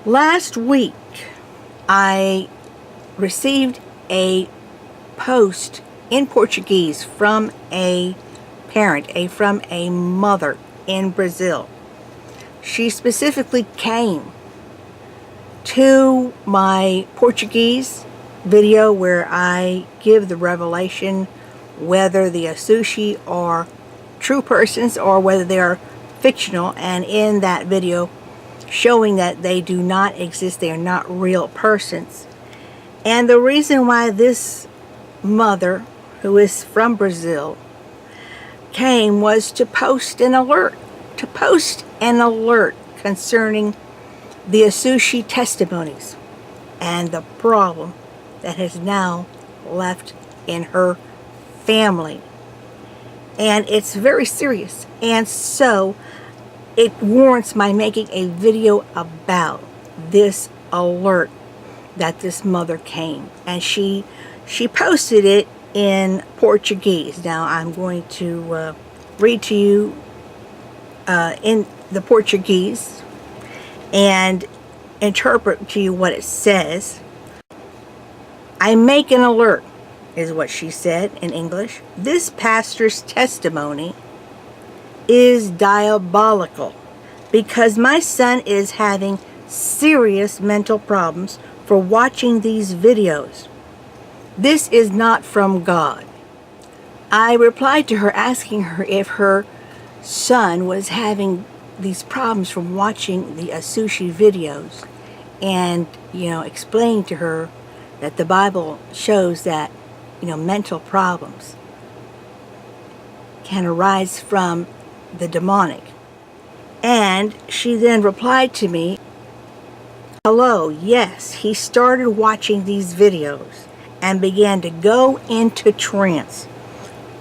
Last week, I received a post in Portuguese from a parent, from a mother in Brazil. She specifically came to my Portuguese video where I give the revelation whether the Asushi are true persons or whether they are fictional, and in that video showing that they do not exist, they are not real persons. And the reason why this mother, who is from Brazil, came was to post an alert, concerning the Asushi testimonies and the problem that has now left in her family. And it's very serious, and so it warrants my making a video about this alert that this mother came, and she posted it in Portuguese. Now I'm going to read to you in the Portuguese and interpret to you what it says. I make an alert, is what she said in English. This pastor's testimony is diabolical because my son is having serious mental problems for watching these videos. This is not from God. I replied to her asking her if her son was having these problems from watching the Asushi videos, and explaining to her that the Bible shows that mental problems can arise from the demonic. And she then replied to me, hello, yes, he started watching these videos and began to go into trance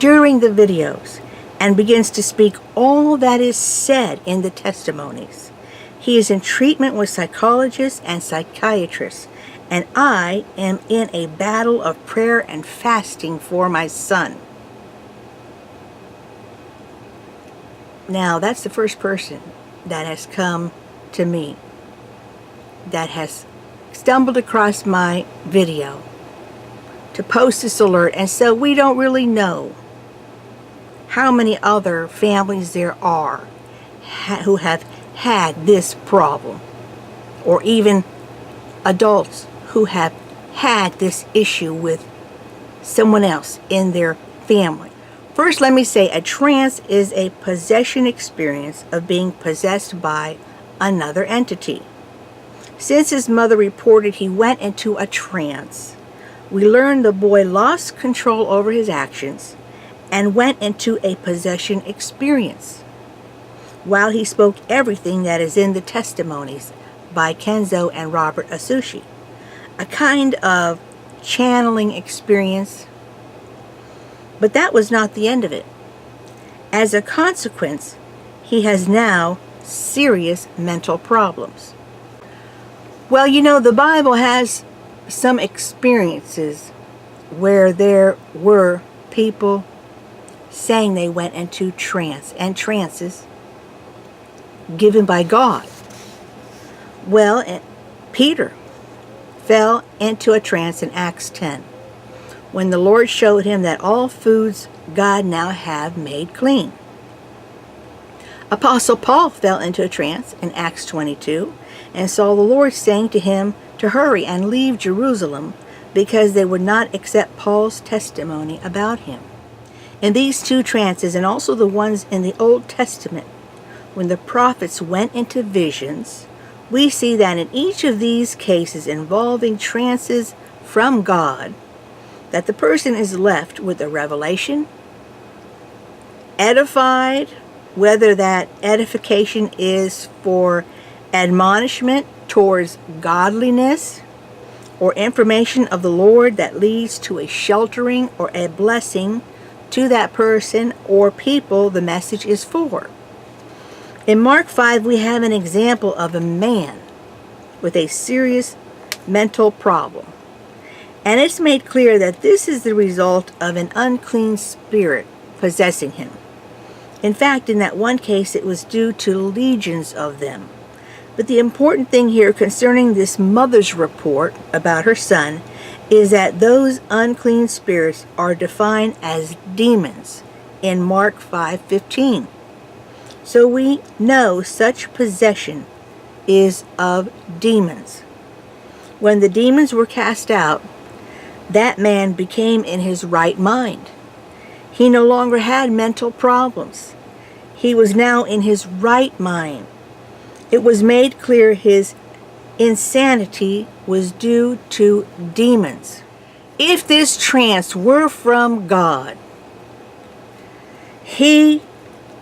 during the videos and begins to speak all that is said in the testimonies. He is in treatment with psychologists and psychiatrists, and I am in a battle of prayer and fasting for my son. Now, that's the first person that has come to me that has stumbled across my video to post this alert. And so we don't really know how many other families there are who have had this problem, or even adults who have had this issue with someone else in their family. First, let me say a trance is a possession experience of being possessed by another entity. Since his mother reported he went into a trance, we learned the boy lost control over his actions and went into a possession experience. While he spoke everything that is in the Testimonies by Kenzo and Robert Asushi, a kind of channeling experience. But that was not the end of it. As a consequence, he has now serious mental problems. Well, the Bible has some experiences where there were people saying they went into trance, and trances given by God. Well, Peter fell into a trance in Acts 10. When the Lord showed him that all foods God now have made clean. Apostle Paul fell into a trance in Acts 22 and saw the Lord saying to him to hurry and leave Jerusalem because they would not accept Paul's testimony about him. In these two trances, and also the ones in the Old Testament, when the prophets went into visions, we see that in each of these cases involving trances from God, that the person is left with a revelation, edified, whether that edification is for admonishment towards godliness or information of the Lord that leads to a sheltering or a blessing to that person or people the message is for. In Mark 5, we have an example of a man with a serious mental problem. And it's made clear that this is the result of an unclean spirit possessing him. In fact, in that one case, it was due to legions of them. But the important thing here concerning this mother's report about her son is that those unclean spirits are defined as demons in Mark 5:15. So we know such possession is of demons. When the demons were cast out, that man became in his right mind. He no longer had mental problems. He was now in his right mind. It was made clear his insanity was due to demons. If this trance were from God, he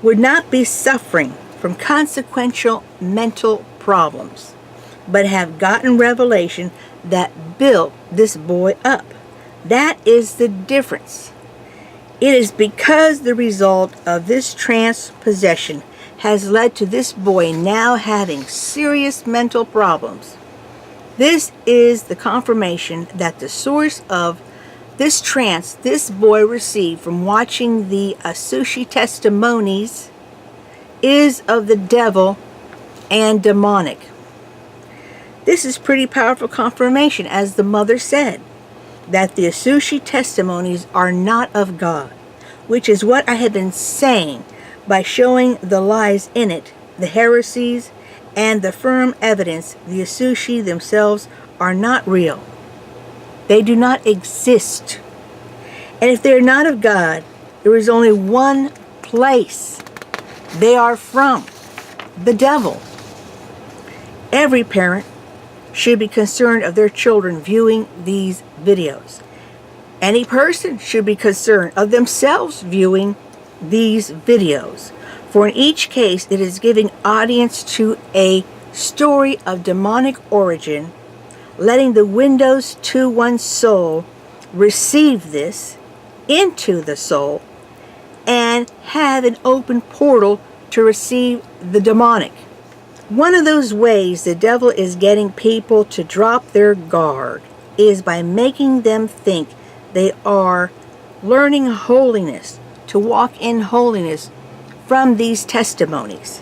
would not be suffering from consequential mental problems, but have gotten revelation that built this boy up. That is the difference. It is because the result of this trance possession has led to this boy now having serious mental problems. This is the confirmation that the source of this trance this boy received from watching the Asushi Testimonies is of the devil and demonic. This is pretty powerful confirmation, as the mother said, that the Asushi Testimonies are not of God, which is what I have been saying by showing the lies in it, the heresies, and the firm evidence the Asushi themselves are not real. They do not exist. And if they are not of God, there is only one place they are from: the devil. Every parent should be concerned of their children viewing these videos. Any person should be concerned of themselves viewing these videos. For in each case, it is giving audience to a story of demonic origin, letting the windows to one's soul receive this into the soul and have an open portal to receive the demonic. One of those ways the devil is getting people to drop their guard is by making them think they are learning holiness, to walk in holiness from these testimonies.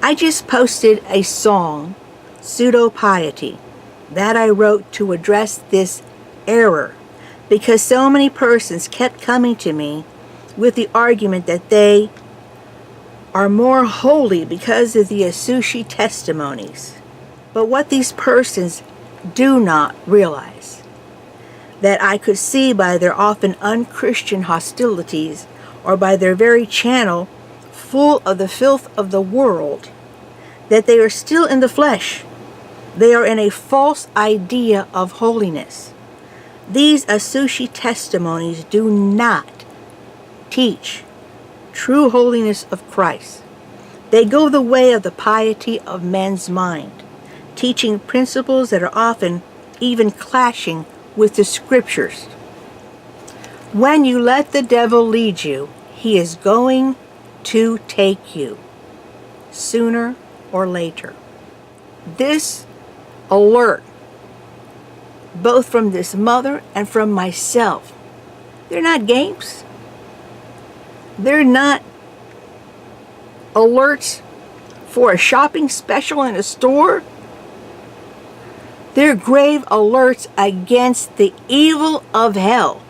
I just posted a song, Pseudo Piety, that I wrote to address this error, because so many persons kept coming to me with the argument that they are more holy because of the Asushi Testimonies. But what these persons do not realize, that I could see by their often unchristian hostilities, or by their very channel full of the filth of the world, that they are still in the flesh. They are in a false idea of holiness. These Asushi Testimonies do not teach true holiness of Christ. They go the way of the piety of men's mind, teaching principles that are often even clashing with the scriptures. When you let the devil lead you, he is going to take you, sooner or later. This alert, both from this mother and from myself, they're not games. They're not alerts for a shopping special in a store. They're grave alerts against the evil of hell.